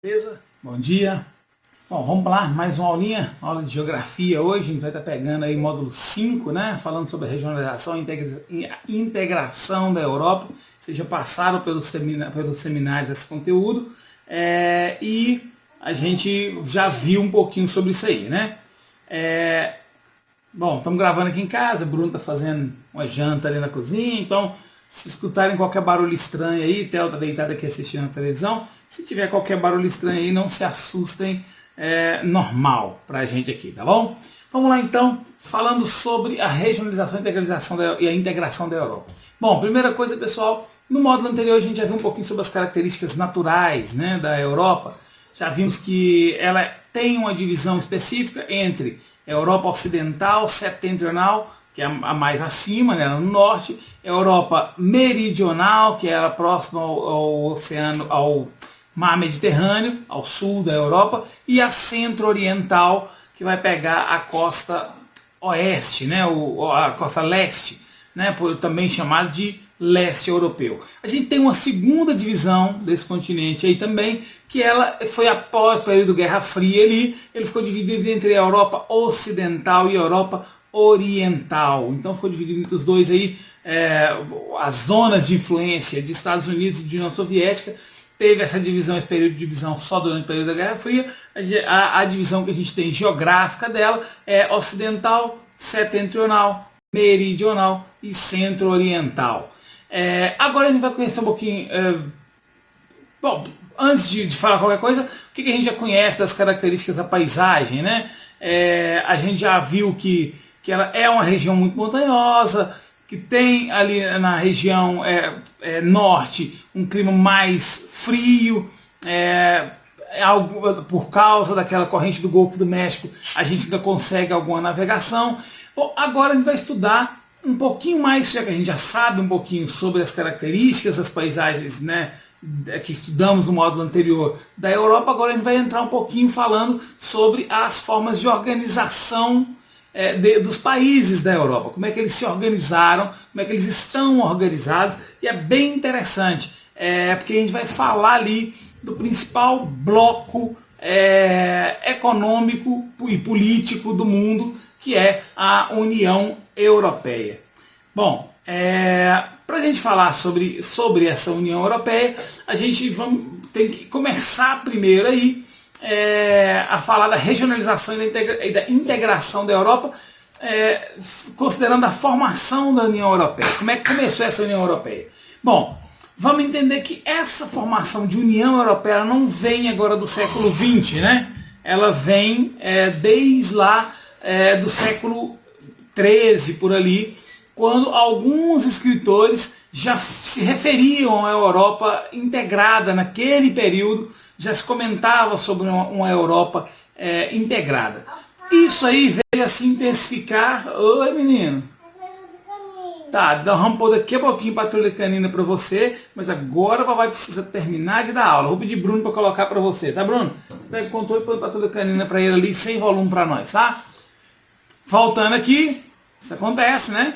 Beleza? Bom dia. Bom, vamos lá, mais uma aulinha, aula de geografia hoje. A gente vai estar pegando aí módulo 5, né? Falando sobre a regionalização e integração da Europa. Vocês já passaram pelos seminários esse conteúdo e a gente já viu um pouquinho sobre isso aí, né? Bom, estamos gravando aqui em casa, o Bruno está fazendo uma janta ali na cozinha, então se escutarem qualquer barulho estranho aí, Theo está deitado aqui assistindo a televisão, se tiver qualquer barulho estranho aí, não se assustem, é normal pra gente aqui, tá bom? Vamos lá então, falando sobre a regionalização e a integração da Europa. Bom, primeira coisa, pessoal, no módulo anterior a gente já viu um pouquinho sobre as características naturais, né, da Europa. Já vimos que ela tem uma divisão específica entre Europa Ocidental, Setentrional, que é a mais acima, né, no norte, Europa Meridional, que era próxima ao oceano, ao Mar Mediterrâneo, ao sul da Europa, e a Centro-Oriental, que vai pegar a costa oeste, né, a costa leste, né, também chamado de leste europeu. A gente tem uma segunda divisão desse continente aí também, que ela foi após o período Guerra Fria ali, ele ficou dividido entre a Europa Ocidental e a Europa Oriental. Então ficou dividido entre os dois aí, as zonas de influência de Estados Unidos e de União Soviética. Teve essa divisão, esse período de divisão só durante o período da Guerra Fria. A divisão que a gente tem geográfica dela é ocidental, setentrional, meridional e centro-oriental. Agora a gente vai conhecer um pouquinho. Bom, antes de falar qualquer coisa, o que a gente já conhece das características da paisagem, né? A gente já viu que ela é uma região muito montanhosa, que tem ali na região norte um clima mais frio, por causa daquela corrente do Golfo do México, a gente ainda consegue alguma navegação. Bom, agora a gente vai estudar um pouquinho mais, já que a gente já sabe um pouquinho sobre as características das paisagens, né, que estudamos no módulo anterior da Europa. Agora a gente vai entrar um pouquinho falando sobre as formas de organização dos países da Europa, como é que eles se organizaram, como é que eles estão organizados, e é bem interessante, porque a gente vai falar ali do principal bloco econômico e político do mundo, que é a União Europeia. Bom, para a gente falar sobre essa União Europeia, a gente tem que começar primeiro aí a falar da regionalização e da integração da Europa, considerando a formação da União Europeia. Como é que começou essa União Europeia? Bom, vamos entender que essa formação de União Europeia ela não vem agora do século XX, né? Ela vem desde lá do século XIII, por ali, quando alguns escritores já se referiam à Europa integrada naquele período, já se comentava sobre uma Europa integrada. Isso aí veio a se intensificar. Oi, menino. Tá, vamos pôr daqui a pouquinho Patrulha Canina para você, mas agora o papai precisa terminar de dar aula. Vou pedir Bruno para colocar para você, tá, Bruno? Pega o controle e põe Patrulha Canina para ele ali, sem volume para nós, tá? Voltando aqui, isso acontece, né?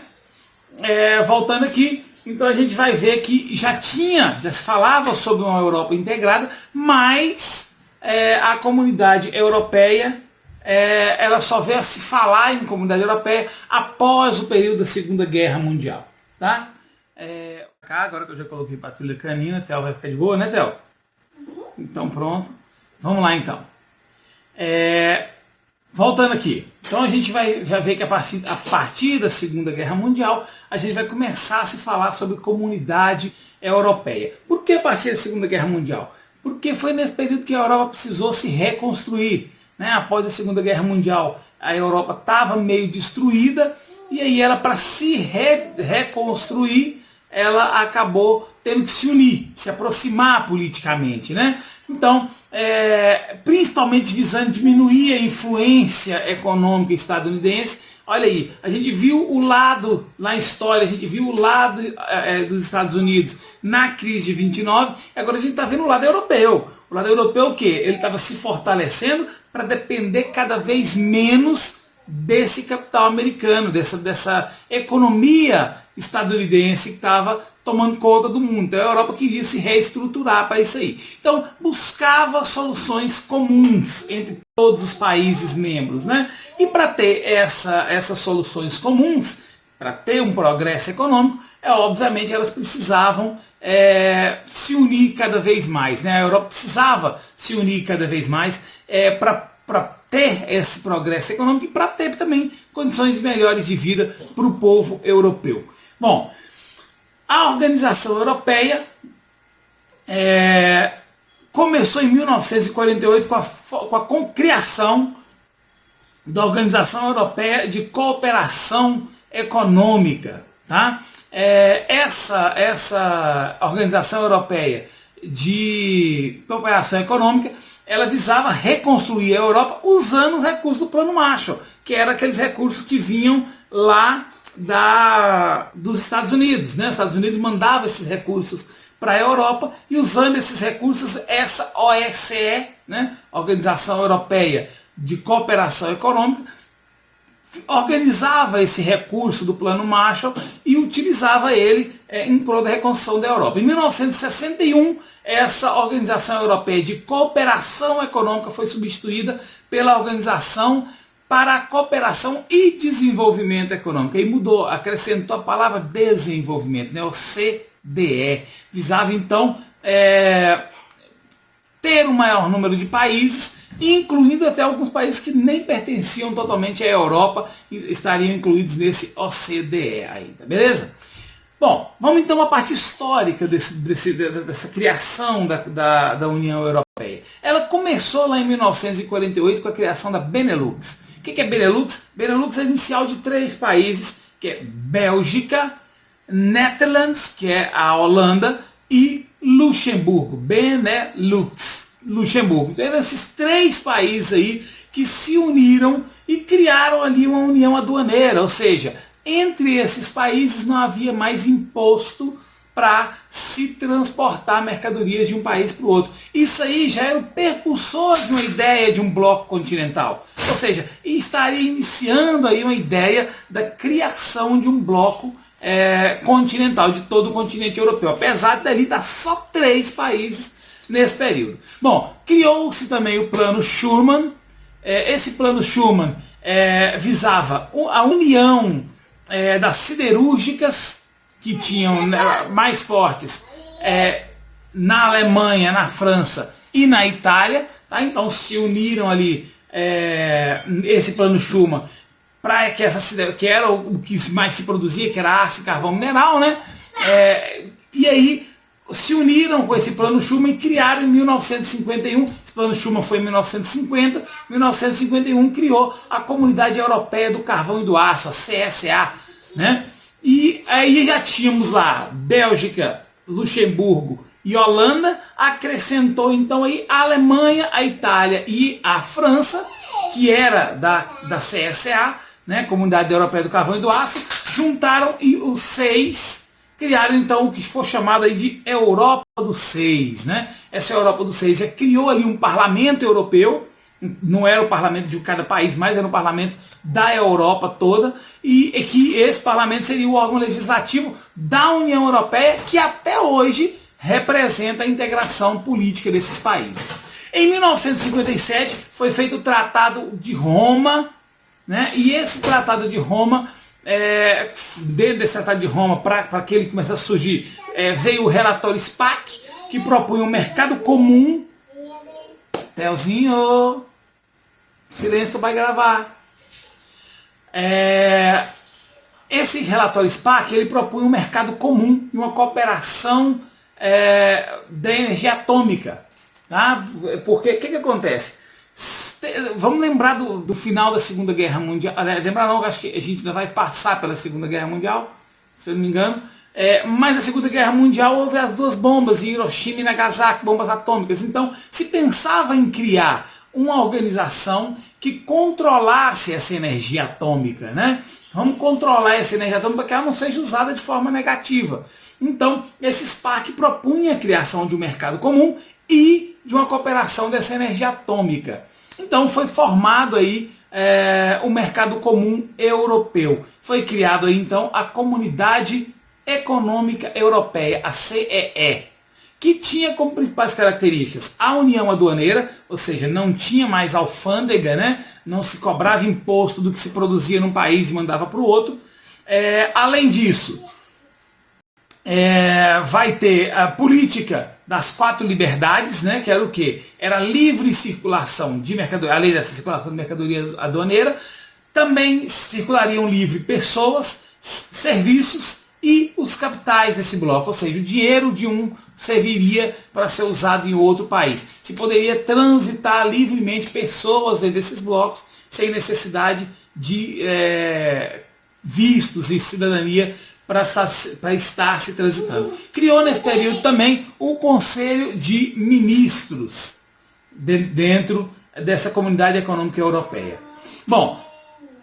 Voltando aqui, então a gente vai ver que já se falava sobre uma Europa integrada, mas a comunidade europeia, ela só veio a se falar em comunidade europeia após o período da Segunda Guerra Mundial, tá? Agora que eu já coloquei Patrulha Canina, Theo vai ficar de boa, né, Theo? Então pronto, vamos lá então. Voltando aqui, então a gente vai já ver que a partir da Segunda Guerra Mundial, a gente vai começar a se falar sobre comunidade europeia. Por que a partir da Segunda Guerra Mundial? Porque foi nesse período que a Europa precisou se reconstruir, né? Após a Segunda Guerra Mundial, a Europa estava meio destruída, e aí ela, para se reconstruir, ela acabou tendo que se unir, se aproximar politicamente, né? Então, principalmente visando diminuir a influência econômica estadunidense. Olha aí, a gente viu o lado, na história, a gente viu o lado dos Estados Unidos na crise de 29, e agora a gente está vendo o lado europeu. O quê? Ele estava se fortalecendo para depender cada vez menos desse capital americano, dessa economia estadunidense que estava tomando conta do mundo. Então a Europa queria se reestruturar para isso aí. Então buscava soluções comuns entre todos os países membros, né? E para ter essas soluções comuns, para ter um progresso econômico, obviamente elas precisavam se unir cada vez mais, né? A Europa precisava se unir cada vez mais para ter esse progresso econômico e para ter também condições melhores de vida para o povo europeu. Bom, a Organização Europeia começou em 1948 com a criação da Organização Europeia de Cooperação Econômica. Tá? Essa Organização Europeia de Cooperação Econômica, ela visava reconstruir a Europa usando os recursos do Plano Marshall, que eram aqueles recursos que vinham lá dos Estados Unidos, né? Os Estados Unidos mandavam esses recursos para a Europa e usando esses recursos, essa OSCE, né? Organização Europeia de Cooperação Econômica, organizava esse recurso do Plano Marshall e utilizava ele em prol da reconstrução da Europa. Em 1961, essa Organização Europeia de Cooperação Econômica foi substituída pela Organização para a Cooperação e Desenvolvimento Econômico. Aí mudou, acrescentou a palavra desenvolvimento, né? O CDE. Visava então ter um maior número de países, incluindo até alguns países que nem pertenciam totalmente à Europa e estariam incluídos nesse OCDE aí, tá beleza? Bom, vamos então à parte histórica dessa criação da União Europeia. Ela começou lá em 1948 com a criação da Benelux. O que é Benelux? Benelux é inicial de 3 países, que é Bélgica, Netherlands, que é a Holanda, e Luxemburgo. Benelux. Luxemburgo. Então, eram esses 3 países aí que se uniram e criaram ali uma união aduaneira, ou seja, entre esses países não havia mais imposto para se transportar mercadorias de um país para o outro. Isso aí já era o precursor de uma ideia de um bloco continental. Ou seja, estaria iniciando aí uma ideia da criação de um bloco continental, de todo o continente europeu. Apesar dali estar só 3 países nesse período. Bom, criou-se também o Plano Schuman. Esse Plano Schuman visava a união das siderúrgicas que tinham mais fortes na Alemanha, na França e na Itália. Tá? Então se uniram ali esse Plano Schuman para que que era o que mais se produzia, que era aço e carvão mineral, né? E aí se uniram com esse Plano Schuman e criaram em 1951, esse Plano Schuman foi em 1950, 1951 criou a Comunidade Europeia do Carvão e do Aço, a CSA, né? E aí já tínhamos lá Bélgica, Luxemburgo e Holanda, acrescentou então aí a Alemanha, a Itália e a França, que era da CSA, né? Comunidade Europeia do Carvão e do Aço, juntaram e os 6 criaram então o que foi chamado aí de Europa dos 6, né? Essa Europa dos 6 já criou ali um parlamento europeu, não era o parlamento de cada país, mas era o parlamento da Europa toda, e que esse parlamento seria o órgão legislativo da União Europeia, que até hoje representa a integração política desses países. Em 1957 foi feito o Tratado de Roma, né? E esse Tratado de Roma, dentro desse Tratado de Roma, para que ele começasse a surgir, veio o relatório SPAC, que propunha um mercado comum. Telzinho, silêncio, tu vai gravar. Esse relatório SPAC, ele propunha um mercado comum e uma cooperação da energia atômica. Tá? Porque o que acontece? Vamos lembrar do final da Segunda Guerra Mundial. Lembrar não, acho que a gente ainda vai passar pela Segunda Guerra Mundial, se eu não me engano. Mas na Segunda Guerra Mundial houve as 2 bombas em Hiroshima e Nagasaki, bombas atômicas. Então se pensava em criar uma organização que controlasse essa energia atômica, né? Vamos controlar essa energia atômica para que ela não seja usada de forma negativa. Então esse SPAC propunha a criação de um mercado comum e de uma cooperação dessa energia atômica. Então foi formado aí o mercado comum europeu. Foi criado aí, então, a Comunidade Econômica Europeia, a CEE, que tinha como principais características a união aduaneira, ou seja, não tinha mais alfândega, né? Não se cobrava imposto do que se produzia num país e mandava para o outro. Além disso, vai ter a política das 4 liberdades, né, que era o quê? Era livre circulação de mercadoria, além dessa circulação de mercadoria aduaneira, também circulariam livre pessoas, serviços e os capitais desse bloco, ou seja, o dinheiro de um serviria para ser usado em outro país. Se poderia transitar livremente pessoas dentro desses blocos sem necessidade de vistos e cidadania para estar se transitando. Criou nesse período também o Conselho de Ministros dentro dessa Comunidade Econômica Europeia. Bom,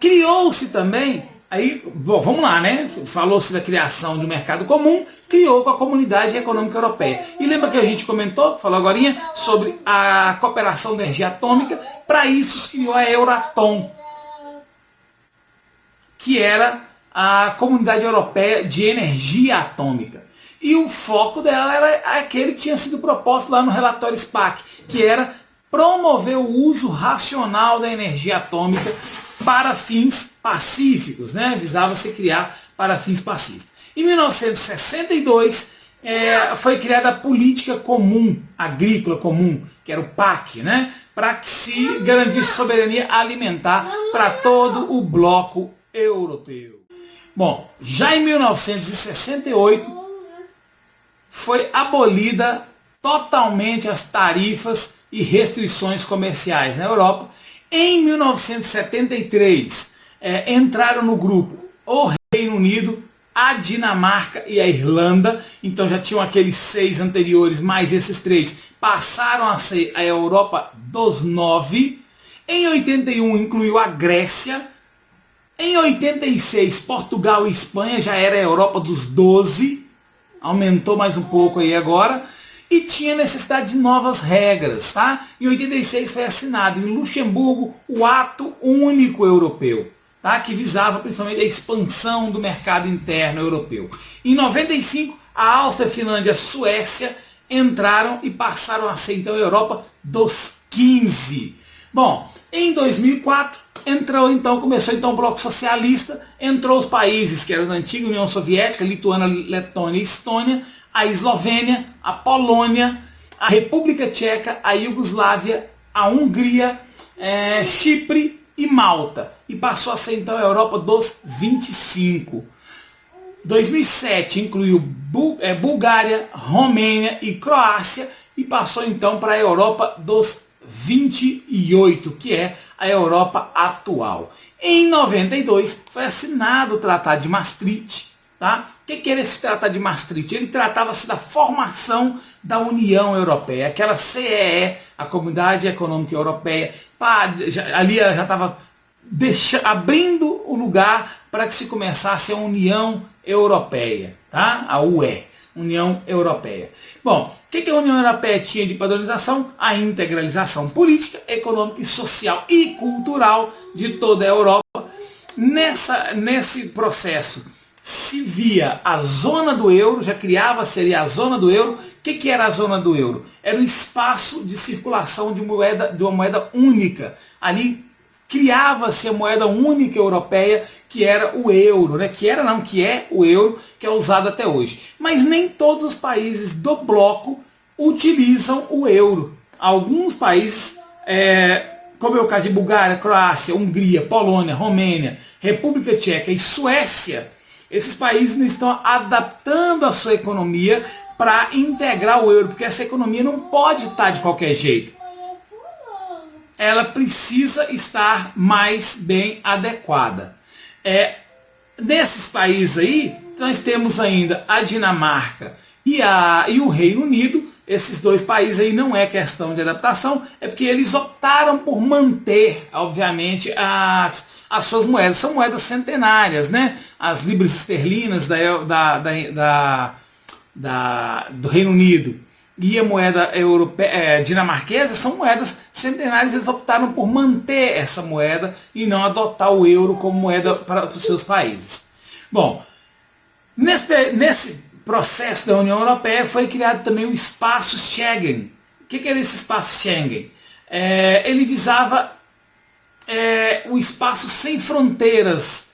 criou-se também, aí, bom, vamos lá, né? Falou-se da criação do mercado comum, criou com a Comunidade Econômica Europeia. E lembra que a gente comentou, falou agorinha, sobre a cooperação da energia atômica? Para isso se criou a Euratom, que era a Comunidade Europeia de Energia Atômica. E o foco dela era aquele que tinha sido proposto lá no relatório SPAC, que era promover o uso racional da energia atômica para fins pacíficos, né? Visava-se criar para fins pacíficos. Em 1962, foi criada a Política Comum, Agrícola Comum, que era o PAC, né? Para que se garantisse soberania alimentar para todo o bloco europeu. Bom, já em 1968 foi abolida totalmente as tarifas e restrições comerciais na Europa. Em 1973 entraram no grupo o Reino Unido, a Dinamarca e a Irlanda. Então já tinham aqueles 6 anteriores, mais esses 3 passaram a ser a Europa dos 9. Em 81 incluiu a Grécia. Em 86, Portugal e Espanha já era a Europa dos 12, aumentou mais um pouco aí agora, e tinha necessidade de novas regras, tá? Em 86 foi assinado em Luxemburgo o Ato Único Europeu, tá? Que visava principalmente a expansão do mercado interno europeu. Em 95, a Áustria, Finlândia e a Suécia entraram e passaram a ser então a Europa dos 15. Bom, em 2004, começou então o bloco socialista, entrou os países que eram da antiga União Soviética, Lituânia, Letônia e Estônia, a Eslovênia, a Polônia, a República Tcheca, a Iugoslávia, a Hungria, Chipre e Malta. E passou a ser então a Europa dos 25. 2007 incluiu Bulgária, Romênia e Croácia e passou então para a Europa dos 28, que é a Europa atual. Em 92 foi assinado o Tratado de Maastricht. Tá? O que era esse Tratado de Maastricht? Ele tratava-se da formação da União Europeia, aquela CEE, a Comunidade Econômica Europeia. Ali já estava abrindo o lugar para que se começasse a União Europeia, tá? A UE. União Europeia. Bom, o que a União Europeia tinha de padronização? A integralização política, econômica e social e cultural de toda a Europa. Nesse processo se via a zona do euro, já criava-se ali a zona do euro. O que era a zona do euro? Era o espaço de circulação de uma moeda única. Ali criava-se a moeda única europeia, que era o euro, né? Que é o euro, que é usado até hoje. Mas nem todos os países do bloco utilizam o euro. Alguns países, como é o caso de Bulgária, Croácia, Hungria, Polônia, Romênia, República Tcheca e Suécia, esses países estão adaptando a sua economia para integrar o euro, porque essa economia não pode estar de qualquer jeito. Ela precisa estar mais bem adequada. Nesses países aí, nós temos ainda a Dinamarca e o Reino Unido. Esses 2 países aí não é questão de adaptação, é porque eles optaram por manter, obviamente, as suas moedas. São moedas centenárias, né? As libras esterlinas do Reino Unido, e a moeda dinamarquesa são moedas centenárias. Eles optaram por manter essa moeda e não adotar o euro como moeda para os seus países. Bom, nesse processo da União Europeia foi criado também o espaço Schengen. O que era esse espaço Schengen? Ele visava o espaço sem fronteiras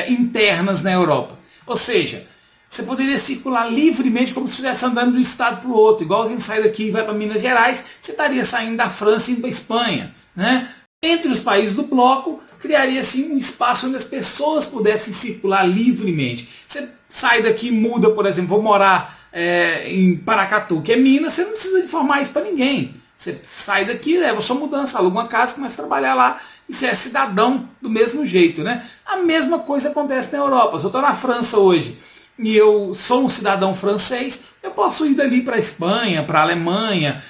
internas na Europa. Ou seja, você poderia circular livremente como se estivesse andando de um estado para o outro. Igual a gente sai daqui e vai para Minas Gerais, você estaria saindo da França e indo para a Espanha. Né? Entre os países do bloco, criaria assim um espaço onde as pessoas pudessem circular livremente. Você sai daqui e muda, por exemplo, vou morar em Paracatu, que é Minas, você não precisa informar isso para ninguém. Você sai daqui, leva sua mudança, aluga uma casa, começa a trabalhar lá e você é cidadão do mesmo jeito. Né? A mesma coisa acontece na Europa. Se eu estou na França hoje e eu sou um cidadão francês, eu posso ir dali para a Espanha, para a Alemanha,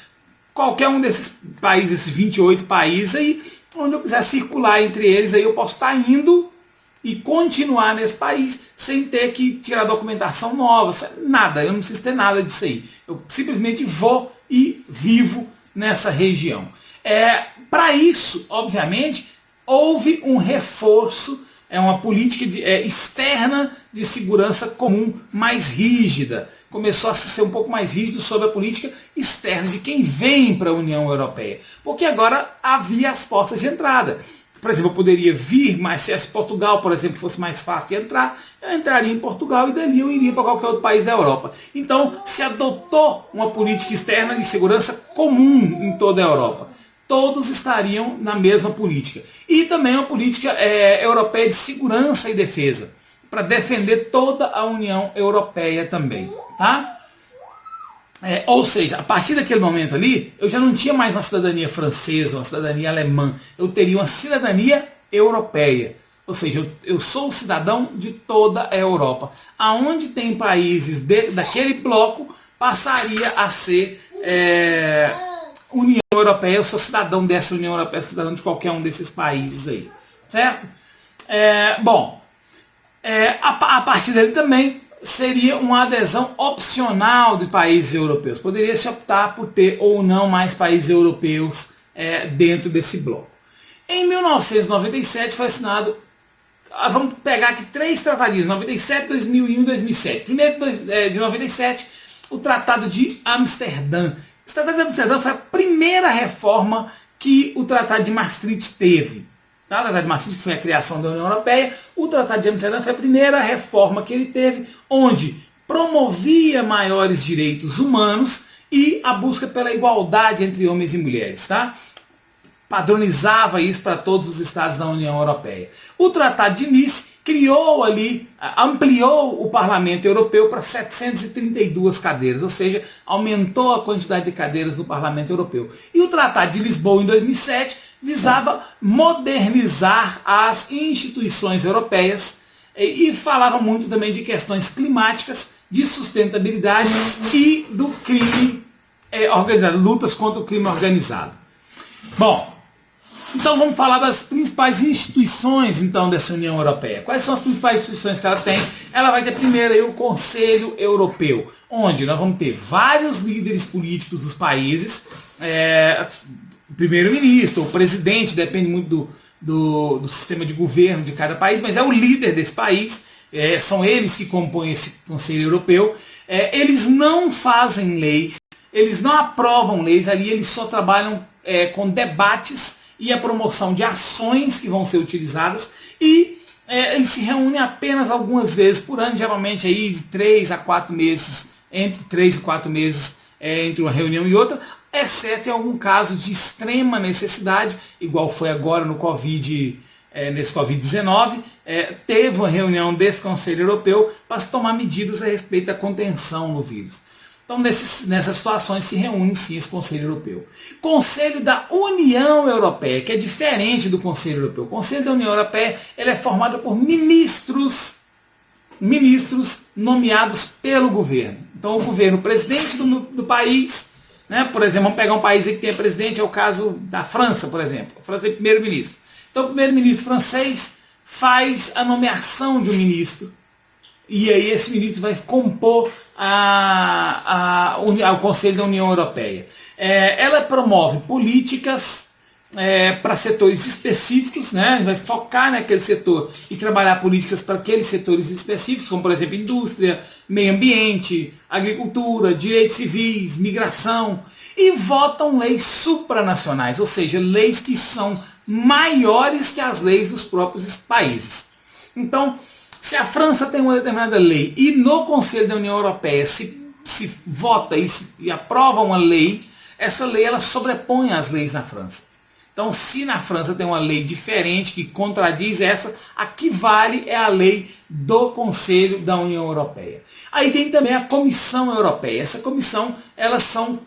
qualquer um desses países, esses 28 países aí, onde eu quiser circular entre eles, aí eu posso estar indo e continuar nesse país sem ter que tirar documentação nova, nada, eu não preciso ter nada disso aí. Eu simplesmente vou e vivo nessa região. Para isso, obviamente, houve um reforço, uma política externa de segurança comum mais rígida. Começou a ser um pouco mais rígido sobre a política externa de quem vem para a União Europeia. Porque agora havia as portas de entrada. Por exemplo, eu poderia vir, mas se Portugal, por exemplo, fosse mais fácil de entrar, eu entraria em Portugal e dali eu iria para qualquer outro país da Europa. Então, se adotou uma política externa de segurança comum em toda a Europa. Todos estariam na mesma política. E também uma política europeia de segurança e defesa, para defender toda a União Europeia também. Tá? Ou seja, a partir daquele momento ali, eu já não tinha mais uma cidadania francesa, uma cidadania alemã, eu teria uma cidadania europeia. Ou seja, eu sou cidadão de toda a Europa. Aonde tem países dentro daquele bloco, passaria a ser União Europeia. Eu sou cidadão dessa União Europeia, cidadão de qualquer um desses países aí. Certo? A partir dele também seria uma adesão opcional de países europeus. Poderia se optar por ter ou não mais países europeus dentro desse bloco. Em 1997 foi assinado, vamos pegar aqui 3 tratadinhos, 97, 2001 e 2007. Primeiro de 97, o Tratado de Amsterdã. O Tratado de Amsterdã foi a primeira reforma que o Tratado de Maastricht teve. O Tratado de Maastricht, que foi a criação da União Europeia, o Tratado de Amsterdã foi a primeira reforma que ele teve, onde promovia maiores direitos humanos e a busca pela igualdade entre homens e mulheres. Tá? Padronizava isso para todos os estados da União Europeia. O Tratado de Nice criou ali, ampliou o Parlamento Europeu para 732 cadeiras, ou seja, aumentou a quantidade de cadeiras do Parlamento Europeu. E o Tratado de Lisboa, em 2007, visava modernizar as instituições europeias e falava muito também de questões climáticas, de sustentabilidade e do crime organizado, lutas contra o crime organizado. Bom, então vamos falar das principais instituições então dessa União Europeia. Quais são as principais instituições que ela tem? Ela vai ter primeiro aí o Conselho Europeu, onde nós vamos ter vários líderes políticos dos países, o primeiro-ministro, o presidente, depende muito do sistema de governo de cada país, mas é o líder desse país, são eles que compõem esse Conselho Europeu. Eles não fazem leis, eles não aprovam leis, ali eles só trabalham com debates e a promoção de ações que vão ser utilizadas, e eles se reúnem apenas algumas vezes por ano, geralmente aí de 3 a 4 meses, entre 3 e 4 meses entre uma reunião e outra, exceto em algum caso de extrema necessidade, igual foi agora no nesse Covid-19, teve uma reunião desse Conselho Europeu para se tomar medidas a respeito da contenção do vírus. Então, nessas situações se reúne sim esse Conselho Europeu. Conselho da União Europeia, que é diferente do Conselho Europeu. O Conselho da União Europeia ele é formado por ministros nomeados pelo governo. Então, o governo, o presidente do país, né, por exemplo, vamos pegar um país que tem presidente, é o caso da França, por exemplo. A França tem primeiro-ministro. Então, o primeiro-ministro francês faz a nomeação de um ministro, e aí esse ministro vai compor ao Conselho da União Europeia? Ela promove políticas para setores específicos, né? Vai focar naquele setor e trabalhar políticas para aqueles setores específicos, como por exemplo indústria, meio ambiente, agricultura, direitos civis, migração, e votam leis supranacionais, ou seja, leis que são maiores que as leis dos próprios países. Então, se a França tem uma determinada lei e no Conselho da União Europeia se vota e aprova uma lei, essa lei ela sobrepõe as leis na França. Então, se na França tem uma lei diferente que contradiz essa, a que vale é a lei do Conselho da União Europeia. Aí tem também a Comissão Europeia. Essa comissão, elas são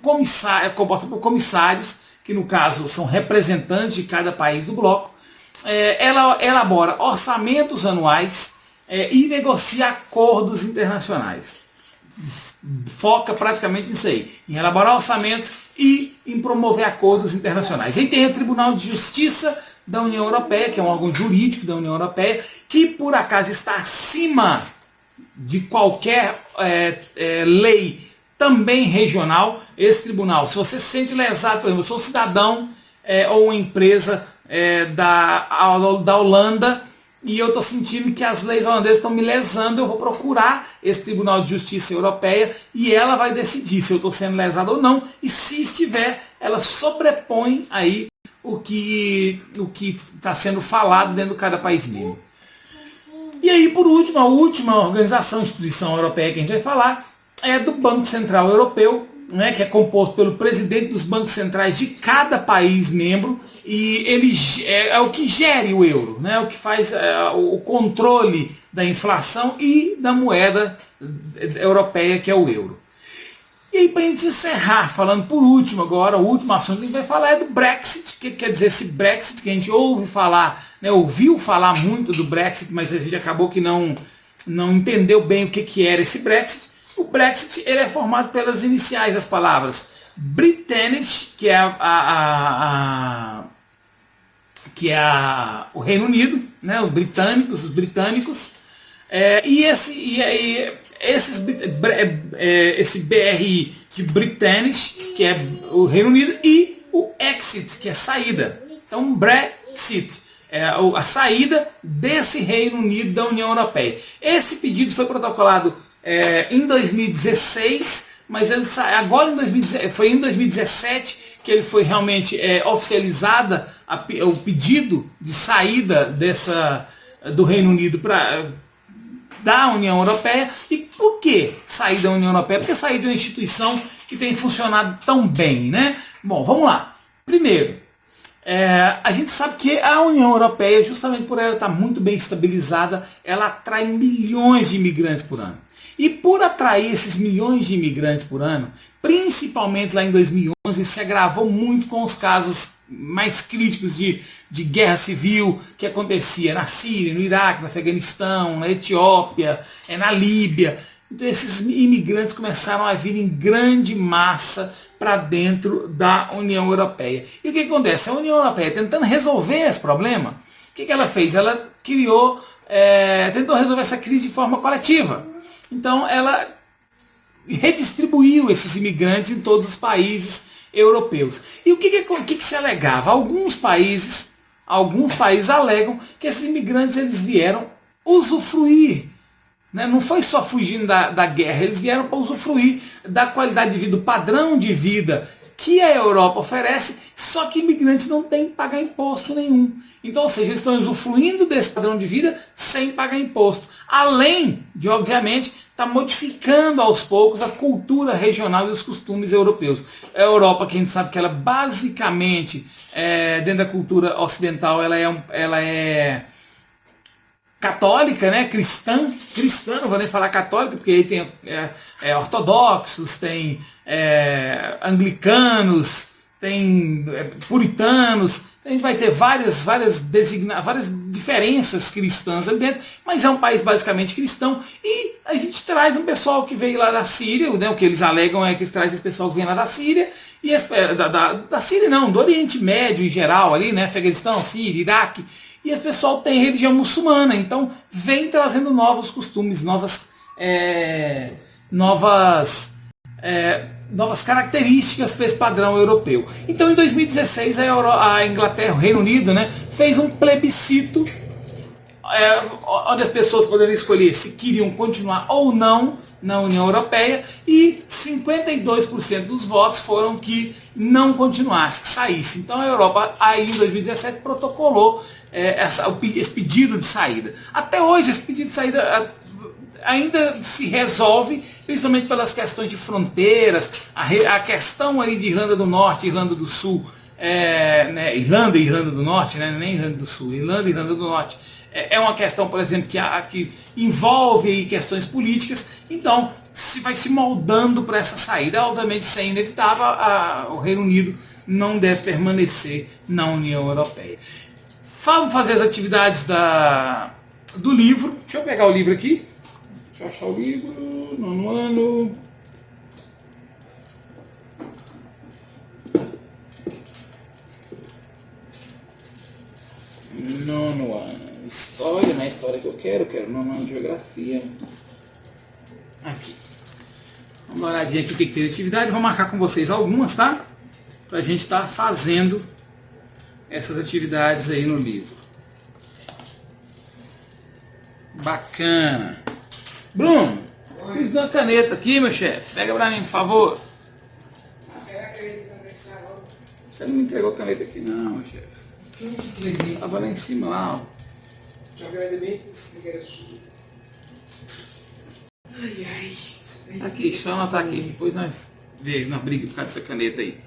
compostas por comissários, que no caso são representantes de cada país do bloco. Ela elabora orçamentos anuais e negocia acordos internacionais. Foca praticamente nisso aí, em elaborar orçamentos e em promover acordos internacionais. Aí tem o Tribunal de Justiça da União Europeia, que é um órgão jurídico da União Europeia, que por acaso está acima de qualquer lei também regional. Esse tribunal, se você se sente lesado, por exemplo, eu sou um cidadão ou uma empresa da Holanda, e eu estou sentindo que as leis holandesas estão me lesando, eu vou procurar esse Tribunal de Justiça Europeia e ela vai decidir se eu estou sendo lesado ou não, e se estiver, ela sobrepõe aí o que está sendo falado dentro de cada país membro. E aí, por último, a última organização, instituição europeia que a gente vai falar, é do Banco Central Europeu, né, que é composto pelo presidente dos bancos centrais de cada país membro, e ele é o que gere o euro, né, o que faz o controle da inflação e da moeda europeia, que é o euro. E aí, para a gente encerrar, falando por último agora, o último assunto que a gente vai falar é do Brexit. O que quer dizer esse Brexit que a gente ouviu falar muito do Brexit, mas a gente acabou que não entendeu bem o que era esse Brexit. O Brexit ele é formado pelas iniciais das palavras British, que é o Reino Unido, né, os britânicos, esse BRI de British, que é o Reino Unido, e o Exit, que é saída. Então, Brexit é a saída desse Reino Unido da União Europeia. Esse pedido foi protocolado em 2016, mas ele agora foi em 2017 que ele foi realmente oficializada o pedido de saída do Reino Unido da União Europeia. E por que sair da União Europeia? Porque sair de uma instituição que tem funcionado tão bem, né? Bom, vamos lá. Primeiro, a gente sabe que a União Europeia, justamente por ela estar muito bem estabilizada, ela atrai milhões de imigrantes por ano. E por atrair esses milhões de imigrantes por ano, principalmente lá em 2011, se agravou muito com os casos mais críticos de guerra civil que acontecia na Síria, no Iraque, no Afeganistão, na Etiópia, na Líbia. Então esses imigrantes começaram a vir em grande massa para dentro da União Europeia. E o que acontece? A União Europeia, tentando resolver esse problema, o que ela fez? Ela tentou resolver essa crise de forma coletiva. Então ela redistribuiu esses imigrantes em todos os países europeus. E o que se alegava? Alguns países alegam que esses imigrantes eles vieram usufruir, né? Não foi só fugindo da guerra, eles vieram para usufruir da qualidade de vida, do padrão de vida que a Europa oferece, só que imigrantes não têm que pagar imposto nenhum. Então, ou seja, eles estão usufruindo desse padrão de vida sem pagar imposto. Além de, obviamente, estar modificando aos poucos a cultura regional e os costumes europeus. A Europa, que a gente sabe que ela basicamente, dentro da cultura ocidental, ela é católica, né? Cristã, não vou nem falar católica, porque aí tem ortodoxos, tem anglicanos, tem puritanos, a gente vai ter várias diferenças cristãs ali dentro, mas é um país basicamente cristão, e a gente traz um pessoal que veio lá da Síria, né? O que eles alegam é que eles trazem esse pessoal que vem lá da Síria, e da Síria não, do Oriente Médio em geral ali, né? Afeganistão, Síria, Iraque, e esse pessoal tem religião muçulmana, então vem trazendo novos costumes, novas características para esse padrão europeu. Então, em 2016, a Inglaterra, o Reino Unido, né, fez um plebiscito onde as pessoas poderiam escolher se queriam continuar ou não na União Europeia, e 52% dos votos foram que não continuasse, que saísse. Então a Europa aí em 2017 protocolou esse pedido de saída. Até hoje esse pedido de saída ainda se resolve, principalmente pelas questões de fronteiras, a questão aí de Irlanda do Norte, Irlanda do Sul, Irlanda e Irlanda do Norte, né, nem Irlanda do Sul, Irlanda e Irlanda do Norte. É uma questão, por exemplo, que envolve aí questões políticas, então se vai se moldando para essa saída. Obviamente isso é inevitável, o Reino Unido não deve permanecer na União Europeia. Vamos fazer as atividades do livro. Deixa eu pegar o livro aqui. Deixa eu achar o livro. Nono ano. Nono ano. História, não é a história que eu quero nono ano de geografia. Aqui. Vamos dar uma olhadinha aqui o que tem de atividade. Vou marcar com vocês algumas, tá? Pra gente estar fazendo essas atividades aí no livro. Bacana. Bruno, fiz uma caneta aqui, meu chefe. Pega pra mim, por favor. Você não me entregou a caneta aqui não, meu chefe. Tava lá em cima, lá, ó. Aqui, só anotar aqui. Depois nós vemos na briga por causa dessa caneta aí.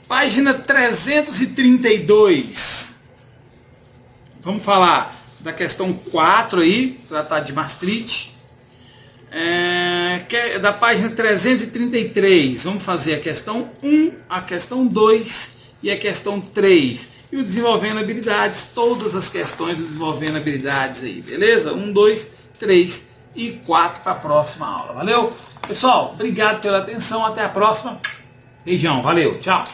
Página 332. Vamos falar da questão 4 aí, Tratado de Maastricht. Da página 333. Vamos fazer a questão 1, a questão 2 e a questão 3. E o desenvolvendo habilidades, todas as questões do desenvolvendo habilidades aí, beleza? 1, 2, 3 e 4 para a próxima aula. Valeu? Pessoal, obrigado pela atenção. Até a próxima. Beijão, valeu, tchau.